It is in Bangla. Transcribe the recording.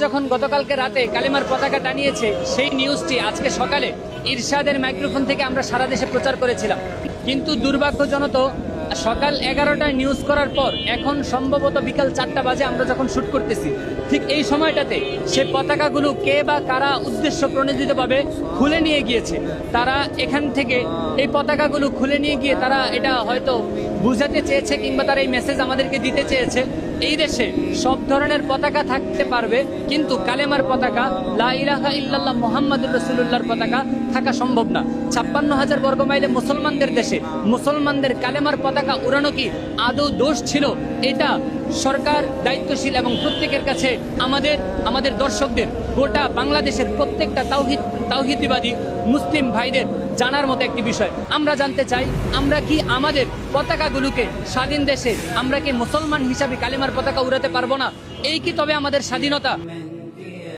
যখন গতকালকে রাতে কালেমার পতাকা টানিয়েছে সেই নিউজটি আজকে সকালে ইরশাদের মাইক্রোফোন থেকে আমরা সারা দেশে প্রচার করেছিলাম, কিন্তু দুর্ভাগ্যজনক সকাল 11টায় নিউজ করার পর এখন সম্ভবত বিকাল 4টা বাজে আমরা যখন শুট করতেছি, ঠিক এই সময়টাতে সে পতাকাগুলো কে বা কারা উদ্দেশ্য প্রণোদিতভাবে খুলে নিয়ে গিয়েছে। তারা এখান থেকে এই পতাকাগুলো খুলে নিয়ে গিয়ে তারা এটা হয়তো বুঝাতে চেয়েছে কিংবা তারা এই মেসেজ আমাদেরকে দিতে চেয়েছে এই দেশে সব ধরনের পতাকা থাকতে পারবে, কিন্তু কালেমার পতাকা লা ইলাহা ইল্লাল্লাহ মুহাম্মাদুর রাসূলুল্লাহর পতাকা থাকা সম্ভব না। 56,000 বর্গ মাইলে মুসলমানদের দেশে মুসলমানদের কালেমার পতাকা উড়ানো কি আদৌ দোষ ছিল? এটা সরকার দায়িত্বশীল এবং প্রত্যেকের কাছে আমাদের দর্শকদের গোটা বাংলাদেশের প্রত্যেকটা তাওহীদবাদী মুসলিম ভাইদের জানার মতো একটি বিষয়। আমরা জানতে চাই, আমরা কি আমাদের পতাকাগুলোকে স্বাধীন দেশে আমরা কি মুসলমান হিসাবে কালেমার পতাকা উড়াতে পারবো না? এই কি তবে আমাদের স্বাধীনতা?